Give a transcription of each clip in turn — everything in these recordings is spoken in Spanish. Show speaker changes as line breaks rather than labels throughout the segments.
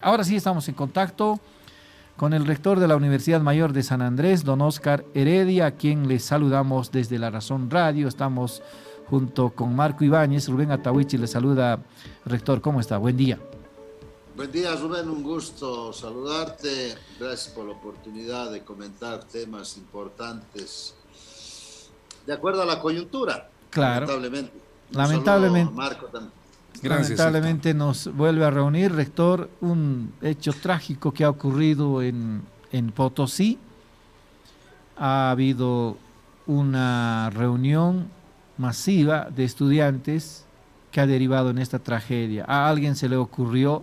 Ahora sí estamos en contacto con el rector de la Universidad Mayor de San Andrés, don Óscar Heredia, a quien les saludamos desde La Razón Radio. Estamos junto con Marco Ibáñez. Rubén Atahuichi le saluda. Rector, ¿cómo está? Buen día.
Buen día, Rubén, un gusto saludarte. Gracias por la oportunidad de comentar temas importantes de acuerdo a la coyuntura,
Claro.
lamentablemente.
Lamentablemente.
Marco también.
Gracias, lamentablemente nos vuelve a reunir, rector, un hecho trágico que ha ocurrido en Potosí. Ha habido una reunión masiva de estudiantes que ha derivado en esta tragedia. A alguien se le ocurrió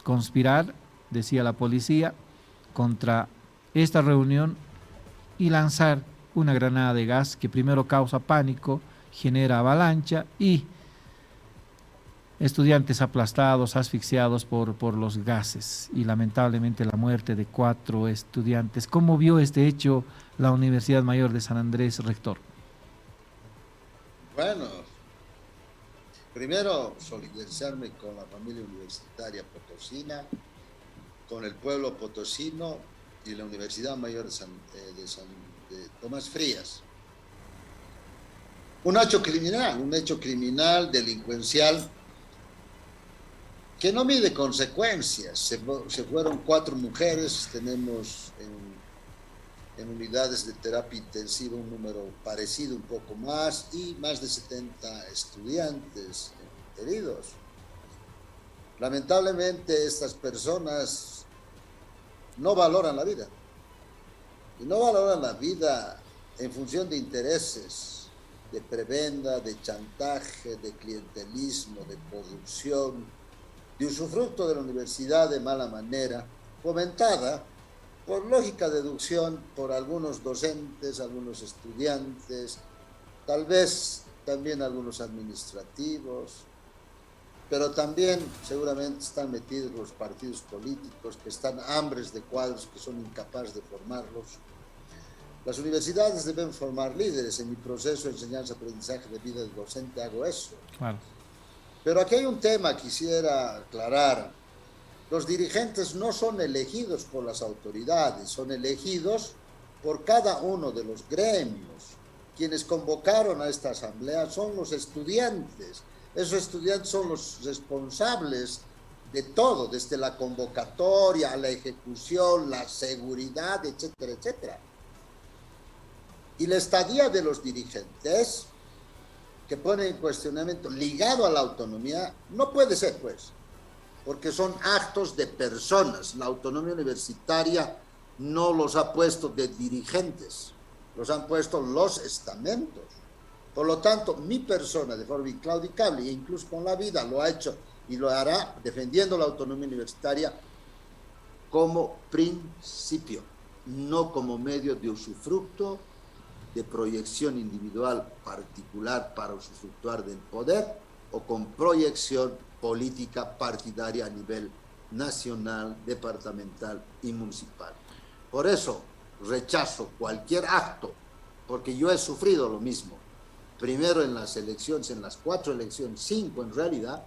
conspirar, decía la policía, contra esta reunión y lanzar una granada de gas que primero causa pánico, genera avalancha y estudiantes aplastados, asfixiados por los gases y lamentablemente la muerte de 4 estudiantes. ¿Cómo vio este hecho la Universidad Mayor de San Andrés, rector?
Bueno, primero solidarizarme con la familia universitaria potosina, con el pueblo potosino y la Universidad Mayor de Tomás Frías. Un hecho criminal, delincuencial, que no mide consecuencias. Se fueron 4 mujeres, tenemos en unidades de terapia intensiva un número parecido, un poco más, y más de 70 estudiantes heridos. Lamentablemente estas personas no valoran la vida, y no valoran la vida en función de intereses, de prebenda, de chantaje, de clientelismo, de corrupción, de usufructo de la universidad de mala manera, fomentada por lógica deducción por algunos docentes, algunos estudiantes, tal vez también algunos administrativos, pero también seguramente están metidos los partidos políticos que están hambres de cuadros, que son incapaces de formarlos. Las universidades deben formar líderes. En mi proceso de enseñanza-aprendizaje de vida de docente hago eso.
Claro.
Pero aquí hay un tema que quisiera aclarar. Los dirigentes no son elegidos por las autoridades, son elegidos por cada uno de los gremios. Quienes convocaron a esta asamblea son los estudiantes. Esos estudiantes son los responsables de todo, desde la convocatoria, la ejecución, la seguridad, etcétera, etcétera. Y la estadía de los dirigentes, que pone en cuestionamiento ligado a la autonomía, no puede ser, pues, porque son actos de personas. La autonomía universitaria no los ha puesto de dirigentes, los han puesto los estamentos. Por lo tanto, mi persona, de forma inclaudicable e incluso con la vida, lo ha hecho y lo hará defendiendo la autonomía universitaria como principio, no como medio de usufructo, de proyección individual particular para usufructuar del poder o con proyección política partidaria a nivel nacional, departamental y municipal. Por eso rechazo cualquier acto, porque yo he sufrido lo mismo. Primero en las elecciones, en las 4 elecciones, 5 en realidad,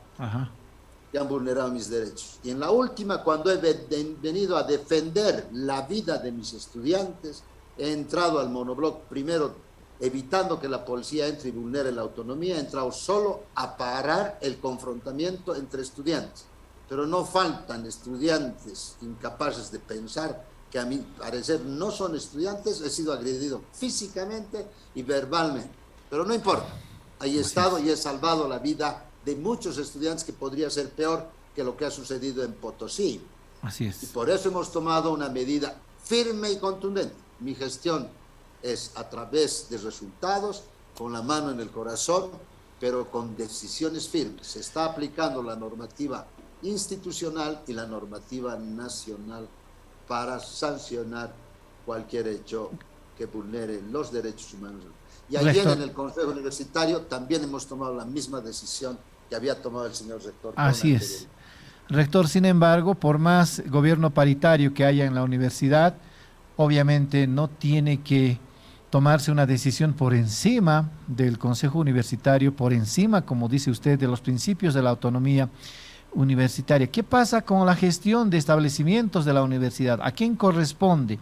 que han vulnerado mis derechos. Y en la última, cuando he venido a defender la vida de mis estudiantes, he entrado al monobloc, primero evitando que la policía entre y vulnere la autonomía, he entrado solo a parar el confrontamiento entre estudiantes. Pero no faltan estudiantes incapaces de pensar, que a mi parecer no son estudiantes. He sido agredido físicamente y verbalmente, pero no importa. Ahí he estado y he salvado la vida de muchos estudiantes, que podría ser peor que lo que ha sucedido en Potosí.
Así es.
Y por eso hemos tomado una medida firme y contundente. Mi gestión es a través de resultados, con la mano en el corazón, pero con decisiones firmes. Se está aplicando la normativa institucional y la normativa nacional para sancionar cualquier hecho que vulnere los derechos humanos. Y ayer en el Consejo Universitario también hemos tomado la misma decisión que había tomado el señor rector.
Así es. Rector, sin embargo, por más gobierno paritario que haya en la universidad, obviamente no tiene que tomarse una decisión por encima del Consejo Universitario, por encima, como dice usted, de los principios de la autonomía, universitaria. ¿Qué pasa con la gestión de establecimientos de la universidad? ¿A quién corresponde?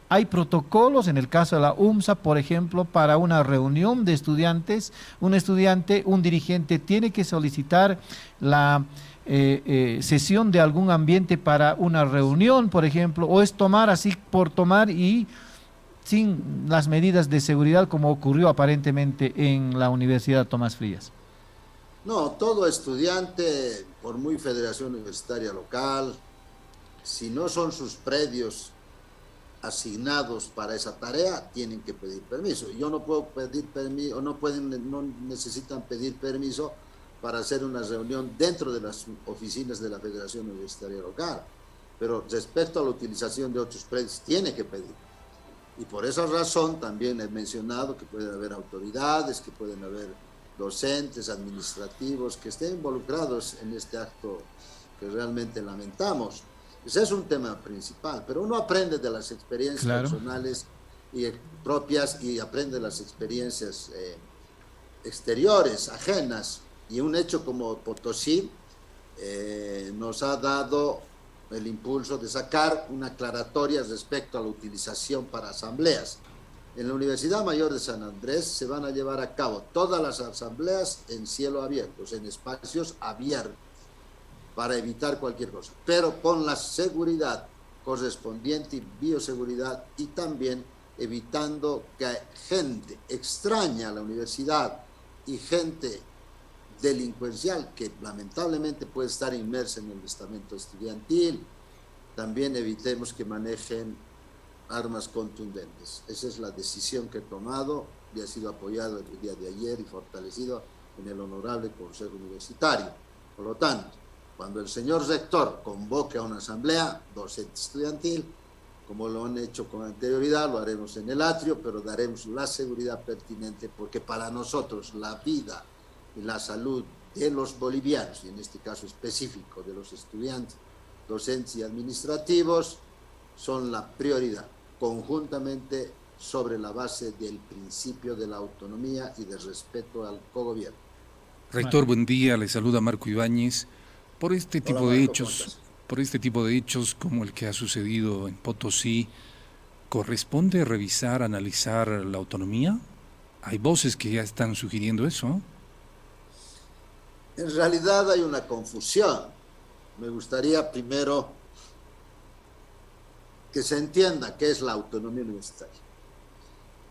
Hay protocolos, en el caso de la UMSA, por ejemplo, para una reunión de estudiantes, un estudiante, un dirigente tiene que solicitar la sesión de algún ambiente para una reunión, por ejemplo, o es tomar así por tomar y sin las medidas de seguridad como ocurrió aparentemente en la Universidad Tomás Frías.
No, todo estudiante, por muy federación universitaria local, si no son sus predios asignados para esa tarea, tienen que pedir permiso. Yo no puedo pedir permiso, no necesitan pedir permiso para hacer una reunión dentro de las oficinas de la Federación Universitaria Local. Pero respecto a la utilización de otros predios, tiene que pedir. Y por esa razón también he mencionado que pueden haber autoridades, que pueden haber docentes, administrativos, que estén involucrados en este acto que realmente lamentamos. Ese es un tema principal, pero uno aprende de las experiencias personales y propias y aprende de las experiencias exteriores, ajenas. Y un hecho como Potosí nos ha dado el impulso de sacar una aclaratoria respecto a la utilización para asambleas. En la Universidad Mayor de San Andrés se van a llevar a cabo todas las asambleas en cielo abierto, en espacios abiertos, para evitar cualquier cosa, pero con la seguridad correspondiente y bioseguridad, y también evitando que gente extraña a la universidad y gente delincuencial que lamentablemente puede estar inmersa en el estamento estudiantil, también evitemos que manejen armas contundentes. Esa es la decisión que he tomado y ha sido apoyado el día de ayer y fortalecido en el honorable Consejo Universitario. Por lo tanto, cuando el señor rector convoque a una asamblea docente estudiantil, como lo han hecho con anterioridad, lo haremos en el atrio, pero daremos la seguridad pertinente, porque para nosotros la vida y la salud de los bolivianos, y en este caso específico de los estudiantes, docentes y administrativos, son la prioridad, conjuntamente sobre la base del principio de la autonomía y del respeto al cogobierno.
Rector, buen día, le saluda Marco Ibáñez. Por este tipo
Hola,
de
Marco,
hechos, como el que ha sucedido en Potosí, ¿corresponde revisar, analizar la autonomía? Hay voces que ya están sugiriendo eso.
En realidad hay una confusión. Me gustaría primero que se entienda qué es la autonomía universitaria.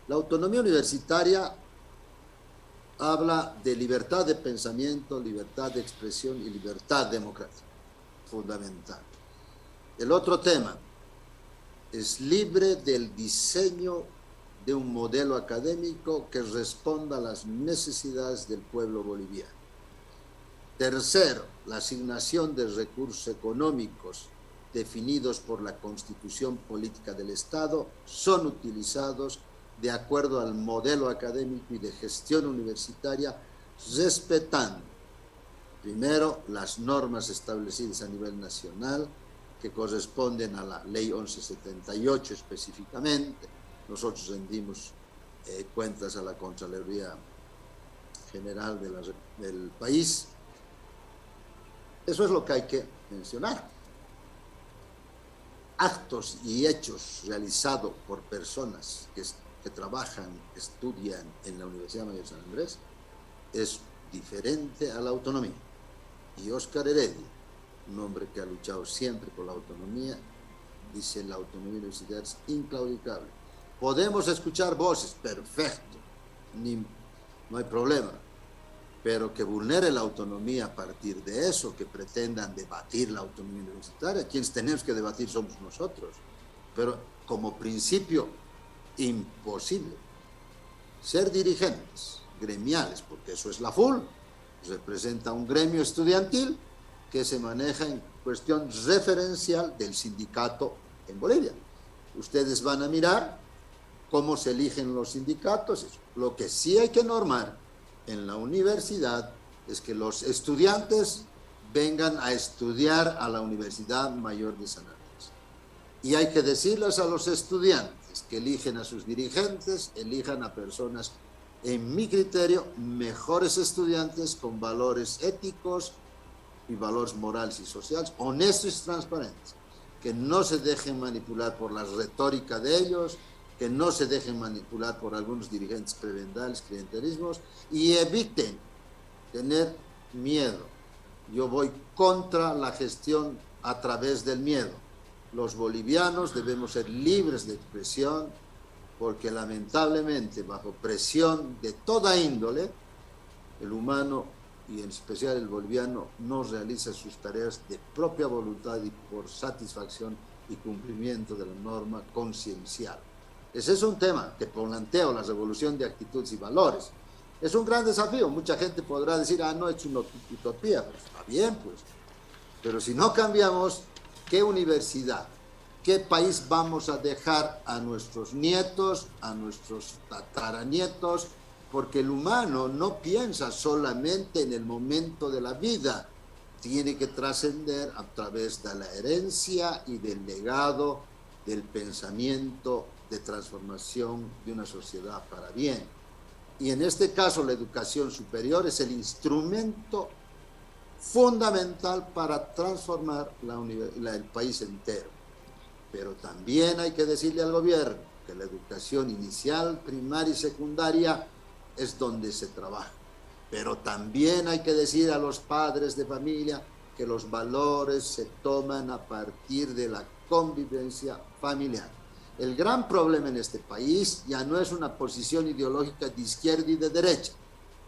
La autonomía universitaria habla de libertad de pensamiento, libertad de expresión y libertad democrática, fundamental. El otro tema es libre del diseño de un modelo académico que responda a las necesidades del pueblo boliviano. Tercero, la asignación de recursos económicos definidos por la Constitución Política del Estado son utilizados de acuerdo al modelo académico y de gestión universitaria, respetando primero las normas establecidas a nivel nacional, que corresponden a la Ley 1178 específicamente. Nosotros rendimos cuentas a la Contraloría General del país. Eso es lo que hay que mencionar. Actos y hechos realizados por personas que trabajan, estudian en la Universidad Mayor de San Andrés es diferente a la autonomía. Y Óscar Heredia, un hombre que ha luchado siempre por la autonomía, dice: la autonomía universitaria es inclaudicable. Podemos escuchar voces, perfecto, no hay problema, pero que vulnere la autonomía a partir de eso, que pretendan debatir la autonomía universitaria, quienes tenemos que debatir somos nosotros, pero como principio imposible. Ser dirigentes gremiales, porque eso es la FUL, representa un gremio estudiantil que se maneja en cuestión referencial del sindicato en Bolivia. Ustedes van a mirar cómo se eligen los sindicatos. Lo que sí hay que normar en la universidad es que los estudiantes vengan a estudiar a la Universidad Mayor de San Andrés. Y hay que decirles a los estudiantes que eligen a sus dirigentes, elijan a personas, en mi criterio, mejores estudiantes con valores éticos y valores morales y sociales, honestos y transparentes, que no se dejen manipular por la retórica de ellos, que no se dejen manipular por algunos dirigentes prebendales, clientelismos, y eviten tener miedo. Yo voy contra la gestión a través del miedo. Los bolivianos debemos ser libres de expresión, porque lamentablemente bajo presión de toda índole, el humano y en especial el boliviano no realiza sus tareas de propia voluntad y por satisfacción y cumplimiento de la norma conciencial. Ese es un tema que planteo, la revolución de actitudes y valores. Es un gran desafío. Mucha gente podrá decir, no, es una utopía. Pues está bien, pues. Pero si no cambiamos, ¿qué universidad, qué país vamos a dejar a nuestros nietos, a nuestros tataranietos? Porque el humano no piensa solamente en el momento de la vida, tiene que trascender a través de la herencia y del legado del pensamiento de transformación de una sociedad para bien. Y en este caso la educación superior es el instrumento fundamental para transformar el país entero. Pero también hay que decirle al gobierno que la educación inicial, primaria y secundaria es donde se trabaja. Pero también hay que decir a los padres de familia que los valores se toman a partir de la convivencia familiar. El gran problema en este país ya no es una posición ideológica de izquierda y de derecha.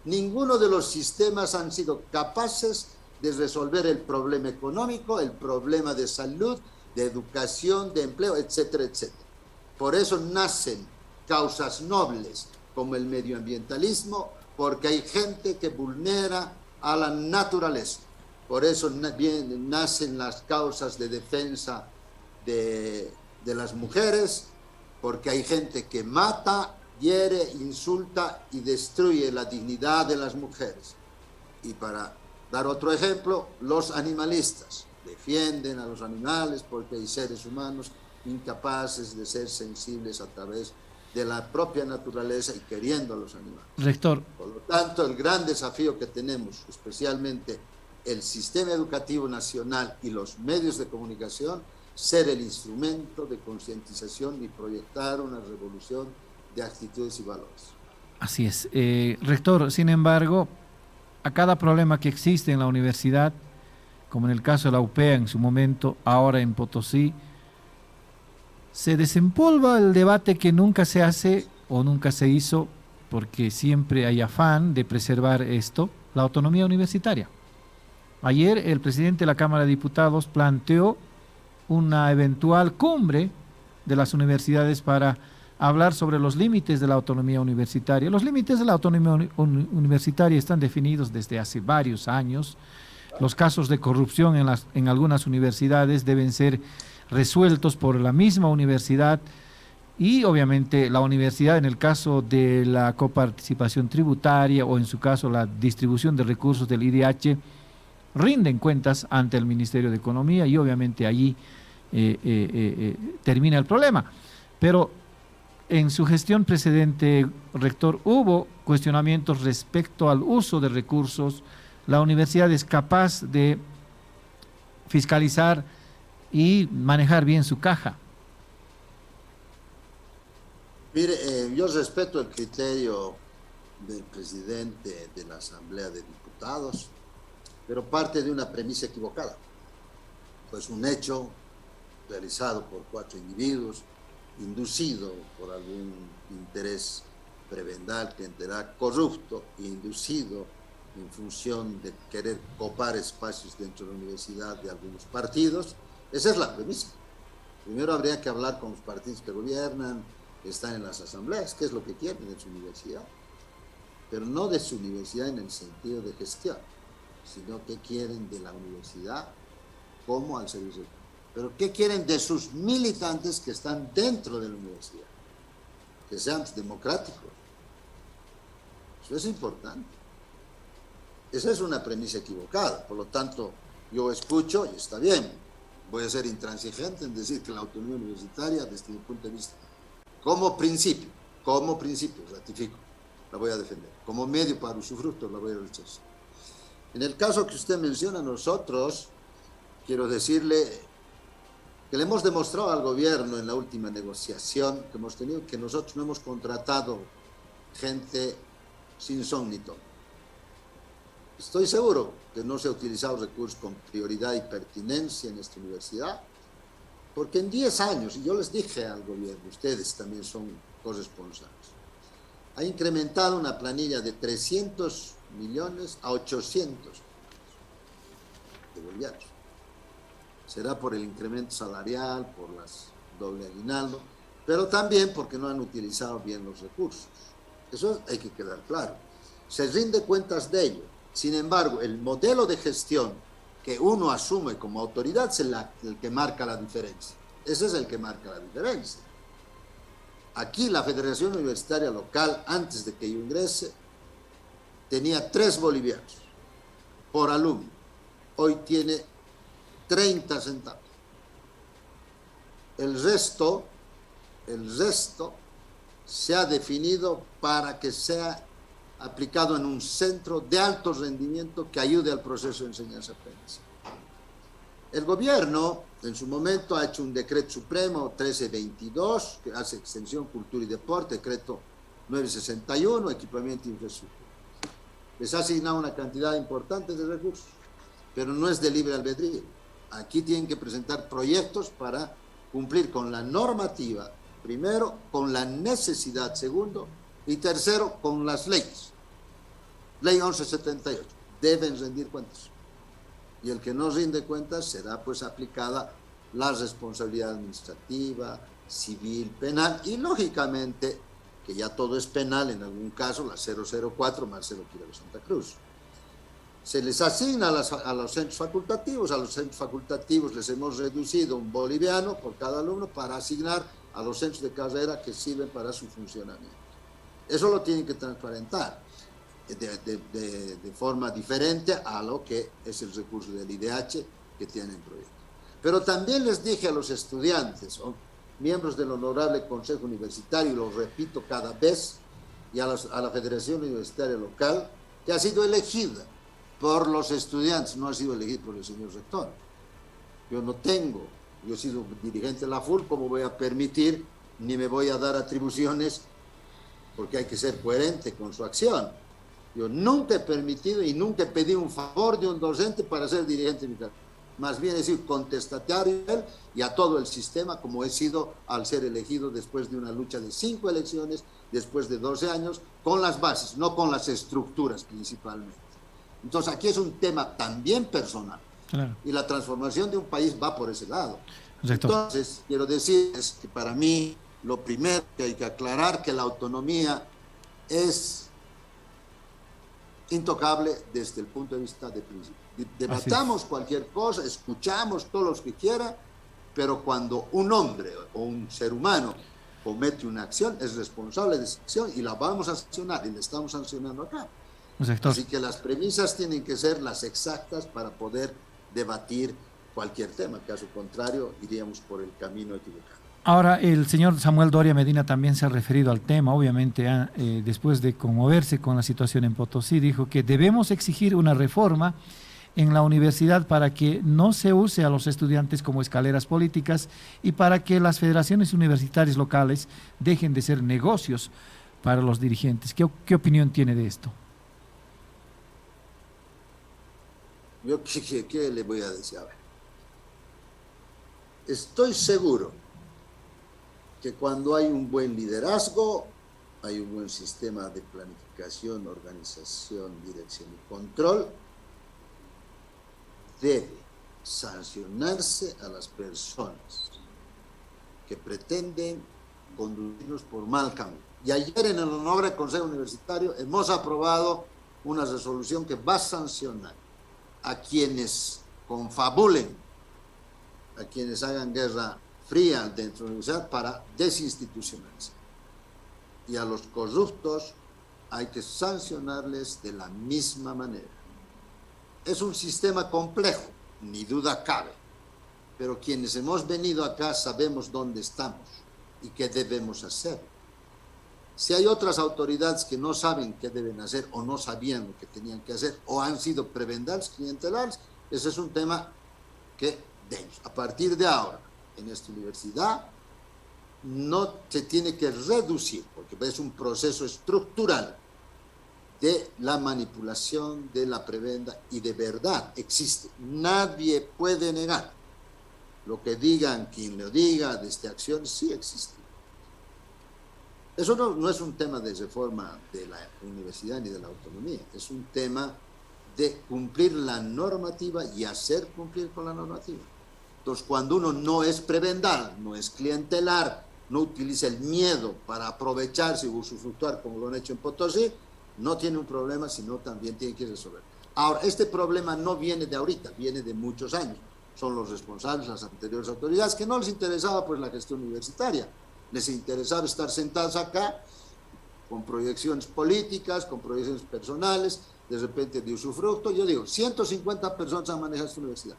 Ninguno de los sistemas han sido capaces de resolver el problema económico, el problema de salud, de educación, de empleo, etcétera, etcétera. Por eso nacen causas nobles como el medioambientalismo, porque hay gente que vulnera a la naturaleza. Por eso nacen las causas de defensa de las mujeres, porque hay gente que mata, hiere, insulta y destruye la dignidad de las mujeres. Y para dar otro ejemplo, los animalistas defienden a los animales porque hay seres humanos incapaces de ser sensibles a través de la propia naturaleza y queriendo a los animales.
Rector.
Por lo tanto, el gran desafío que tenemos, especialmente el sistema educativo nacional y los medios de comunicación, ser el instrumento de concientización y proyectar una revolución de actitudes y valores.
Así es. Rector, sin embargo, a cada problema que existe en la universidad, como en el caso de la UPEA en su momento, ahora en Potosí, se desempolva el debate que nunca se hace o nunca se hizo, porque siempre hay afán de preservar esto, la autonomía universitaria. Ayer el presidente de la Cámara de Diputados planteó una eventual cumbre de las universidades para hablar sobre los límites de la autonomía universitaria. Los límites de la autonomía universitaria están definidos desde hace varios años. Los casos de corrupción en algunas universidades deben ser resueltos por la misma universidad y obviamente la universidad, en el caso de la coparticipación tributaria o en su caso la distribución de recursos del IDH, rinden cuentas ante el Ministerio de Economía y obviamente allí termina el problema. Pero en su gestión precedente, rector, hubo cuestionamientos respecto al uso de recursos. La universidad es capaz de fiscalizar y manejar bien su caja.
Mire, yo respeto el criterio del presidente de la Asamblea de Diputados, pero parte de una premisa equivocada. Pues un hecho realizado por 4 individuos, inducido por algún interés prebendal, clientelar, corrupto, inducido en función de querer copar espacios dentro de la universidad de algunos partidos. Esa es la premisa. Primero habría que hablar con los partidos que gobiernan, que están en las asambleas, qué es lo que quieren de su universidad, pero no de su universidad en el sentido de gestión, sino qué quieren de la universidad como al servicio. Pero qué quieren de sus militantes que están dentro de la universidad, que sean democráticos. Eso es importante. Esa es una premisa equivocada. Por lo tanto, yo escucho y está bien. Voy a ser intransigente en decir que la autonomía universitaria, desde mi punto de vista, como principio, ratifico, la voy a defender. Como medio para usufructo, la voy a rechazar. En el caso que usted menciona, nosotros, quiero decirle que le hemos demostrado al gobierno en la última negociación que hemos tenido que nosotros no hemos contratado gente sin son ni ton. Estoy seguro que no se ha utilizado recursos con prioridad y pertinencia en esta universidad, porque en 10 años, y yo les dije al gobierno, ustedes también son corresponsables, ha incrementado una planilla de 300 millones a 800 millones de bolivianos. Será por el incremento salarial, por las doble aguinaldo, pero también porque no han utilizado bien los recursos. Eso hay que quedar claro. Se rinde cuentas de ello. Sin embargo, el modelo de gestión que uno asume como autoridad es el que marca la diferencia. Ese es el que marca la diferencia. Aquí la Federación Universitaria Local, antes de que yo ingrese, tenía 3 bolivianos por alumno. Hoy tiene 30 centavos. El resto se ha definido para que sea aplicado en un centro de alto rendimiento que ayude al proceso de enseñanza-aprendizaje. El gobierno, en su momento, ha hecho un decreto supremo 1322, que hace extensión, cultura y deporte, decreto 961, equipamiento e infraestructura. Les ha asignado una cantidad importante de recursos, pero no es de libre albedrío. Aquí tienen que presentar proyectos para cumplir con la normativa, primero, con la necesidad, segundo, y tercero, con las leyes. Ley 1178, deben rendir cuentas. Y el que no rinde cuentas será pues aplicada la responsabilidad administrativa, civil, penal, y lógicamente, que ya todo es penal, en algún caso, la 004 Marcelo Quirós Santa Cruz. Se les asigna a los centros facultativos les hemos reducido un boliviano por cada alumno para asignar a los centros de carrera que sirven para su funcionamiento. Eso lo tienen que transparentar de forma diferente a lo que es el recurso del IDH que tienen proyecto. Pero también les dije a los estudiantes, miembros del Honorable Consejo Universitario, y lo repito cada vez, y a la Federación Universitaria Local, que ha sido elegida por los estudiantes, no ha sido elegido por el señor rector. Yo he sido dirigente de la FUL, ¿cómo voy a permitir, ni me voy a dar atribuciones, porque hay que ser coherente con su acción? Yo nunca he permitido y nunca he pedido un favor de un docente para ser dirigente militar. Más bien he sido contestatario a él y a todo el sistema, como he sido al ser elegido después de una lucha de 5 elecciones, después de 12 años, con las bases, no con las estructuras principalmente. Entonces aquí es un tema también personal. Claro. Y la transformación de un país va por ese lado. Correcto. Entonces, quiero decirles que para mí lo primero que hay que aclarar que la autonomía es intocable desde el punto de vista de principio. Debatamos cualquier cosa, escuchamos todos los que quieran, pero cuando un hombre o un ser humano comete una acción, es responsable de esa acción y la vamos a sancionar, y la estamos sancionando acá. Así que las premisas tienen que ser las exactas para poder debatir cualquier tema, caso contrario iríamos por el camino equivocado.
Ahora, el señor Samuel Doria Medina también se ha referido al tema, obviamente, después de conmoverse con la situación en Potosí, dijo que debemos exigir una reforma en la universidad para que no se use a los estudiantes como escaleras políticas y para que las federaciones universitarias locales dejen de ser negocios para los dirigentes. ¿Qué opinión tiene de esto?
Yo, ¿qué le voy a decir? A ver, estoy seguro que cuando hay un buen liderazgo, hay un buen sistema de planificación, organización, dirección y control, debe sancionarse a las personas que pretenden conducirnos por mal camino. Y ayer en el Honorable Consejo Universitario hemos aprobado una resolución que va a sancionar a quienes confabulen, a quienes hagan guerra fría dentro de la universidad para desinstitucionalizar. Y a los corruptos hay que sancionarles de la misma manera. Es un sistema complejo, ni duda cabe, pero quienes hemos venido acá sabemos dónde estamos y qué debemos hacer. Si hay otras autoridades que no saben qué deben hacer o no sabían lo que tenían que hacer o han sido prebendas clientelares, ese es un tema que a partir de ahora en esta universidad no se tiene que reducir, porque es un proceso estructural de la manipulación, de la prebenda, y de verdad existe. Nadie puede negar lo que digan, quien lo diga, de esta acción, sí existe. Eso no es un tema de reforma de la universidad ni de la autonomía, es un tema de cumplir la normativa y hacer cumplir con la normativa. Entonces, cuando uno no es prebendal, no es clientelar, no utiliza el miedo para aprovecharse y usufructuar como lo han hecho en Potosí, no tiene un problema, sino también tiene que resolver. Ahora, este problema no viene de ahorita, viene de muchos años. Son los responsables, las anteriores autoridades, que no les interesaba pues la gestión universitaria. Les interesaba estar sentados acá con proyecciones políticas, con proyecciones personales, de repente de usufructo. Yo digo, 150 personas han manejado esta universidad.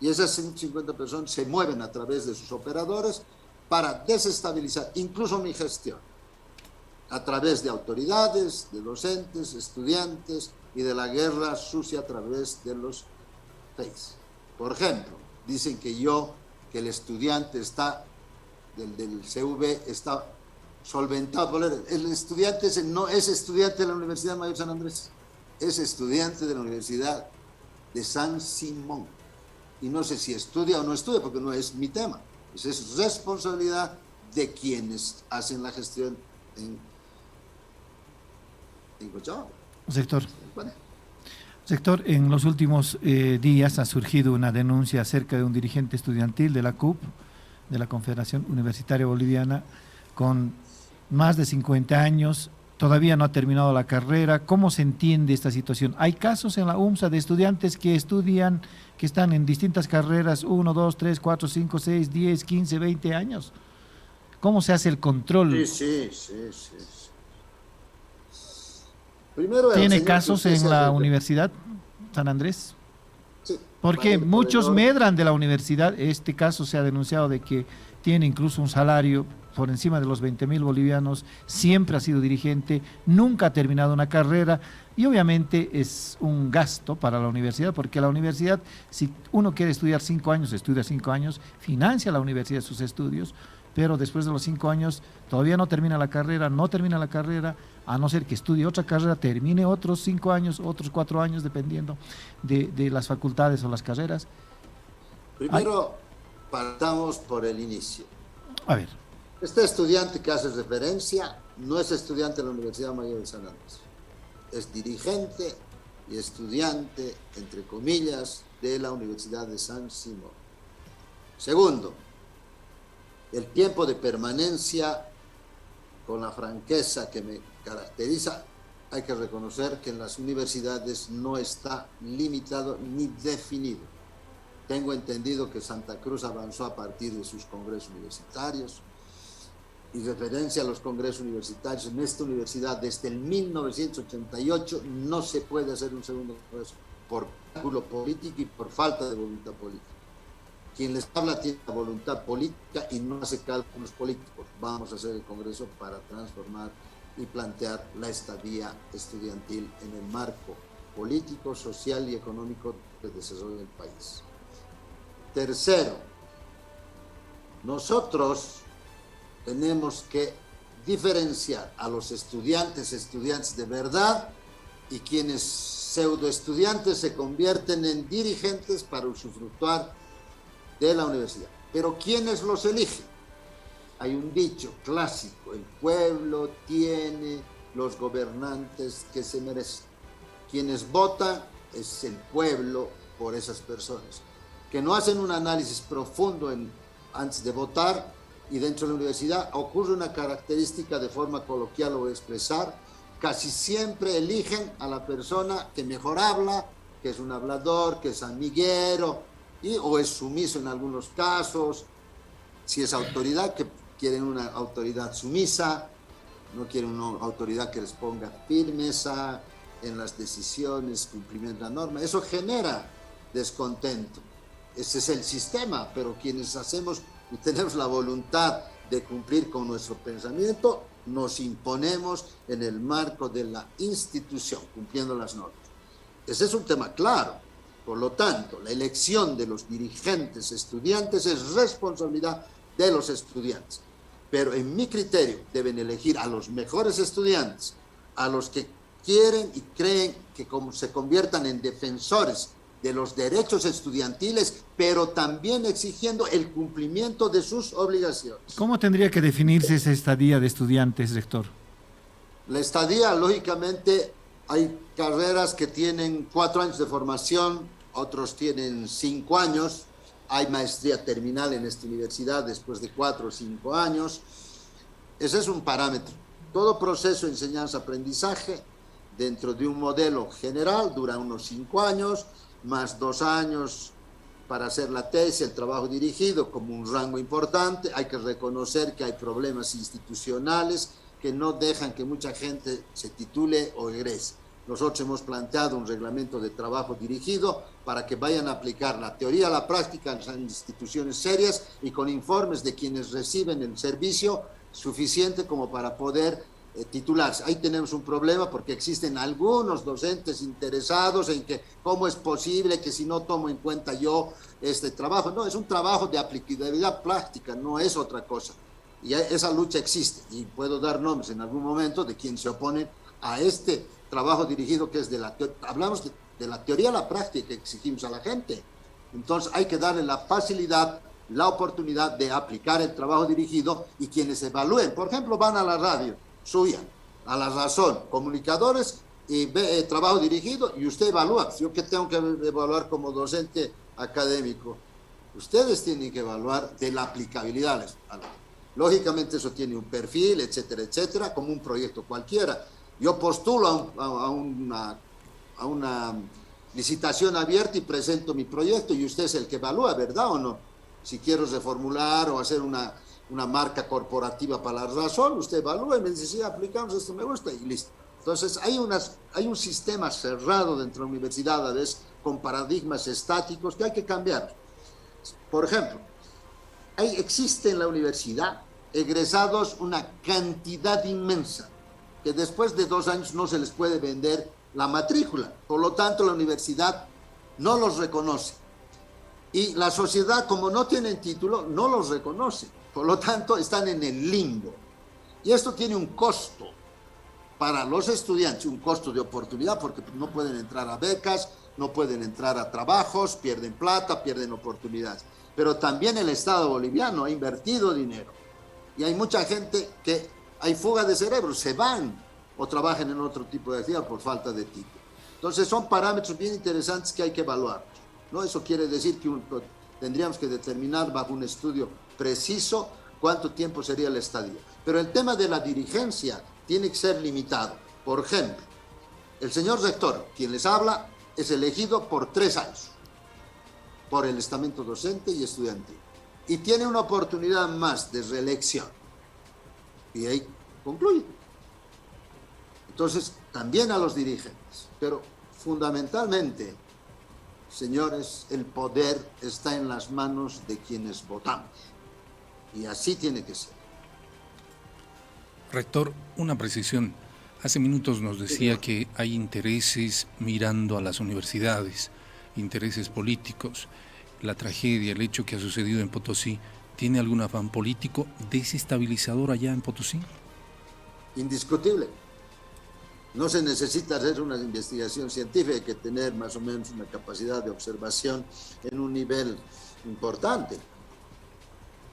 Y esas 150 personas se mueven a través de sus operadores para desestabilizar incluso mi gestión, a través de autoridades, de docentes, estudiantes y de la guerra sucia a través de los fakes. Por ejemplo, dicen que el estudiante está del CV está solventado. El estudiante no es estudiante de la Universidad Mayor San Andrés, es estudiante de la Universidad de San Simón. Y no sé si estudia o no estudia, porque no es mi tema. Es responsabilidad de quienes hacen la gestión en Cochabamba.
Sector, en los últimos días ha surgido una denuncia acerca de un dirigente estudiantil de la CUP, de la Confederación Universitaria Boliviana, con más de 50 años, todavía no ha terminado la carrera. ¿Cómo se entiende esta situación? Hay casos en la UMSA de estudiantes que estudian, que están en distintas carreras, 1, 2, 3, 4, 5, 6, 10, 15, 20 años. ¿Cómo se hace el control?
Sí. Primero,
¿Tiene casos en la Universidad San Andrés?
Sí.
Porque muchos medran de la universidad. Este caso se ha denunciado de que tiene incluso un salario por encima de los 20.000 bolivianos, siempre ha sido dirigente, nunca ha terminado una carrera y obviamente es un gasto para la universidad, porque la universidad, si uno quiere estudiar 5 años, estudia 5 años, financia la universidad sus estudios, pero después de los 5 años todavía no termina la carrera, a no ser que estudie otra carrera, termine otros 5 años, otros 4 años, dependiendo de las facultades o las carreras.
Primero, partamos por el inicio.
A ver.
Este estudiante que hace referencia no es estudiante de la Universidad Mayor de San Andrés, es dirigente y estudiante, entre comillas, de la Universidad de San Simón. Segundo, el tiempo de permanencia, con la franqueza que me caracteriza, hay que reconocer que en las universidades no está limitado ni definido. Tengo entendido que Santa Cruz avanzó a partir de sus congresos universitarios, y referencia a los congresos universitarios. En esta universidad, desde el 1988, no se puede hacer un segundo congreso por cálculo político y por falta de voluntad política. Quien les habla tiene la voluntad política y no hace cálculos políticos. Vamos a hacer el congreso para transformar y plantear la estadía estudiantil en el marco político, social y económico del desarrollo del país. Tercero, nosotros tenemos que diferenciar a los estudiantes de verdad y quienes pseudo estudiantes se convierten en dirigentes para usufructuar de la universidad. Pero ¿quiénes los eligen? Hay un dicho clásico: el pueblo tiene los gobernantes que se merecen. Quienes votan es el pueblo por esas personas, que no hacen un análisis profundo antes de votar. Y dentro de la universidad ocurre una característica, de forma coloquial o expresar, casi siempre eligen a la persona que mejor habla, que es un hablador, que es amiguero, o es sumiso en algunos casos. Si es autoridad, que quieren una autoridad sumisa, no quieren una autoridad que les ponga firmeza en las decisiones, cumplimiento de la norma. Eso genera descontento. Ese es el sistema, pero quienes hacemos y tenemos la voluntad de cumplir con nuestro pensamiento, nos imponemos en el marco de la institución, cumpliendo las normas. Ese es un tema claro. Por lo tanto, la elección de los dirigentes estudiantes es responsabilidad de los estudiantes. Pero en mi criterio deben elegir a los mejores estudiantes, a los que quieren y creen que se conviertan en defensores de los derechos estudiantiles, pero también exigiendo el cumplimiento de sus obligaciones.
¿Cómo tendría que definirse esa estadía de estudiantes, rector?
La estadía, lógicamente, hay carreras que tienen 4 años de formación, otros tienen 5 años, hay maestría terminal en esta universidad después de 4 o 5 años. Ese es un parámetro. Todo proceso de enseñanza-aprendizaje dentro de un modelo general dura unos 5 años, más 2 años para hacer la tesis, el trabajo dirigido como un rango importante. Hay que reconocer que hay problemas institucionales que no dejan que mucha gente se titule o egrese. Nosotros hemos planteado un reglamento de trabajo dirigido para que vayan a aplicar la teoría a la práctica en las instituciones serias y con informes de quienes reciben el servicio suficiente como para poder titularse. Ahí tenemos un problema porque existen algunos docentes interesados en que cómo es posible que si no tomo en cuenta yo este trabajo. No, es un trabajo de aplicabilidad práctica, no es otra cosa. Y esa lucha existe y puedo dar nombres en algún momento de quienes se oponen a este trabajo dirigido que es hablamos de la teoría a la práctica que exigimos a la gente. Entonces hay que darle la facilidad, la oportunidad de aplicar el trabajo dirigido y quienes evalúen, por ejemplo, van a la radio suya, a La Razón, comunicadores y trabajo dirigido y usted evalúa. Yo que tengo que evaluar como docente académico, ustedes tienen que evaluar de la aplicabilidad. Lógicamente eso tiene un perfil, etcétera, etcétera, como un proyecto cualquiera. Yo postulo a una licitación abierta y presento mi proyecto y usted es el que evalúa, ¿verdad o no? Si quiero reformular o hacer una marca corporativa para La Razón, usted evalúa y me dice, sí, aplicamos esto, me gusta y listo. Entonces hay un sistema cerrado dentro de la universidad a veces con paradigmas estáticos que hay que cambiar. Por ejemplo, existe en la universidad egresados una cantidad inmensa que después de 2 años no se les puede vender la matrícula. Por lo tanto, la universidad no los reconoce. Y la sociedad, como no tienen título, no los reconoce. Por lo tanto, están en el limbo. Y esto tiene un costo para los estudiantes, un costo de oportunidad, porque no pueden entrar a becas, no pueden entrar a trabajos, pierden plata, pierden oportunidades. Pero también el Estado boliviano ha invertido dinero. Y hay mucha gente que hay fuga de cerebros, se van o trabajan en otro tipo de actividad por falta de título. Entonces son parámetros bien interesantes que hay que evaluar, ¿no? Eso quiere decir que tendríamos que determinar bajo un estudio preciso cuánto tiempo sería el estadio. Pero el tema de la dirigencia tiene que ser limitado. Por ejemplo, el señor rector, quien les habla, es elegido por 3 años por el estamento docente y estudiantil y tiene una oportunidad más de reelección. Y ahí concluye. Entonces, también a los dirigentes, pero fundamentalmente, señores, el poder está en las manos de quienes votamos. Y así tiene que ser.
Rector, una precisión. Hace minutos nos decía que hay intereses mirando a las universidades, intereses políticos. La tragedia, el hecho que ha sucedido en Potosí, ¿tiene algún afán político desestabilizador allá en Potosí?
Indiscutible. No se necesita hacer una investigación científica, hay que tener más o menos una capacidad de observación en un nivel importante.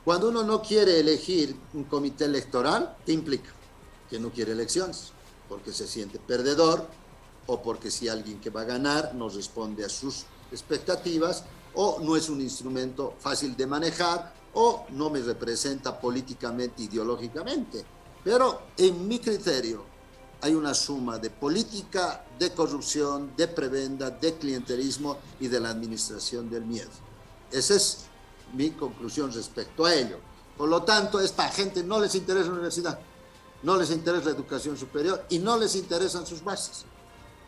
Cuando uno no quiere elegir un comité electoral, ¿qué implica? Que no quiere elecciones, porque se siente perdedor o porque si alguien que va a ganar no responde a sus expectativas o no es un instrumento fácil de manejar o no me representa políticamente, ideológicamente. Pero en mi criterio hay una suma de política, de corrupción, de prebenda, de clientelismo y de la administración del miedo. Esa es mi conclusión respecto a ello. Por lo tanto, a esta gente no les interesa la universidad, no les interesa la educación superior y no les interesan sus bases.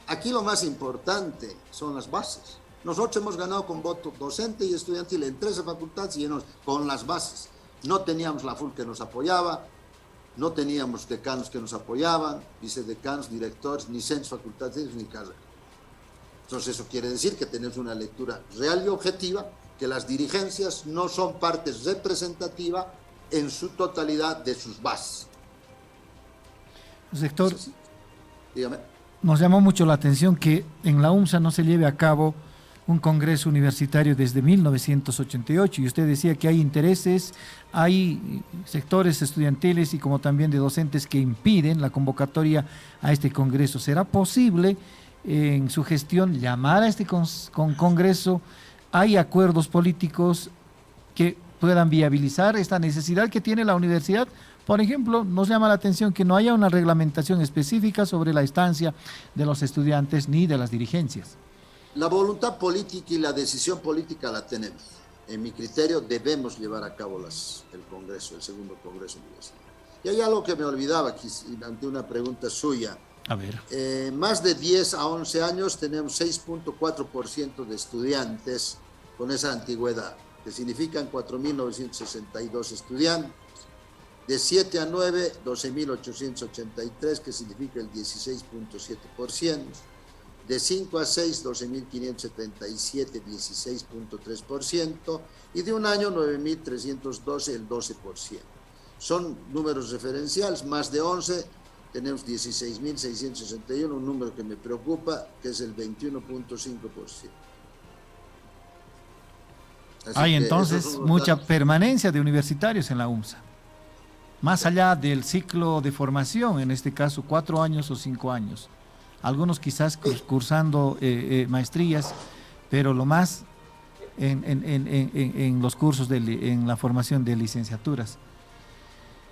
Aquí lo más importante son las bases. Nosotros hemos ganado con voto docente y estudiantil en 13 facultades y con las bases. No teníamos la FUL que nos apoyaba, no teníamos decanos que nos apoyaban, vicedecanos, directores, ni centros facultativos, ni carrera. Entonces eso quiere decir que tenemos una lectura real y objetiva, que las dirigencias no son parte representativa en su totalidad de sus bases.
Rector,
dígame.
Nos llamó mucho la atención que en la UMSA no se lleve a cabo un congreso universitario desde 1988 y usted decía que hay intereses, hay sectores estudiantiles y como también de docentes que impiden la convocatoria a este congreso. ¿Será posible en su gestión llamar a este congreso? ¿Hay acuerdos políticos que puedan viabilizar esta necesidad que tiene la universidad? Por ejemplo, nos llama la atención que no haya una reglamentación específica sobre la estancia de los estudiantes ni de las dirigencias.
La voluntad política y la decisión política la tenemos. En mi criterio debemos llevar a cabo el Congreso, el segundo Congreso Universitario. Y hay algo que me olvidaba aquí, ante una pregunta suya.
A ver.
Más de 10 a 11 años tenemos 6.4% de estudiantes con esa antigüedad, que significan 4.962 estudiantes. De 7 a 9, 12.883, que significa el 16.7%. De 5 a 6, 12.577, 16.3%. Y de un año, 9.312, el 12%. Son números referenciales. Más de 11, tenemos 16.661, un número que me preocupa, que es el 21.5%.
Hay entonces mucha permanencia de universitarios en la UMSA. Más allá del ciclo de formación, en este caso 4 años o 5 años. Algunos quizás cursando maestrías, pero lo más en los cursos, en la formación de licenciaturas.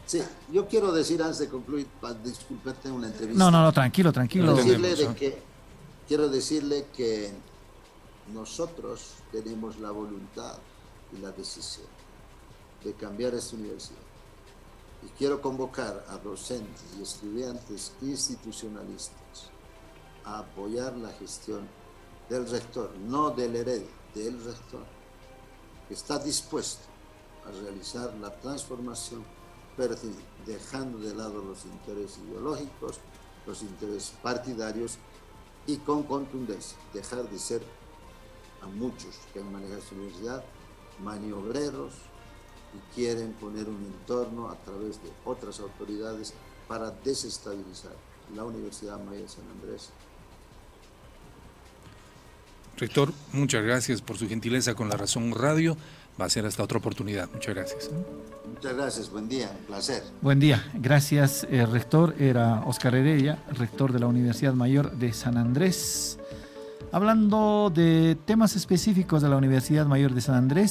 Sí, yo quiero decir antes de concluir, disculparte una entrevista.
No, tranquilo.
Quiero decirle que nosotros tenemos la voluntad y la decisión de cambiar esta universidad. Y quiero convocar a docentes y estudiantes institucionalistas a apoyar la gestión del rector, no del heredo, del rector, que está dispuesto a realizar la transformación pertinente, dejando de lado los intereses ideológicos, los intereses partidarios y con contundencia, dejar de ser a muchos que han manejado esta universidad maniobreros y quieren poner un entorno a través de otras autoridades para desestabilizar la Universidad Mayor de San Andrés.
Rector, muchas gracias por su gentileza con La Razón Radio. Va a ser hasta otra oportunidad. Muchas gracias.
Muchas gracias, buen día, un placer.
Buen día, gracias. Rector era Óscar Heredia, rector de la Universidad Mayor de San Andrés. Hablando de temas específicos de la Universidad Mayor de San Andrés,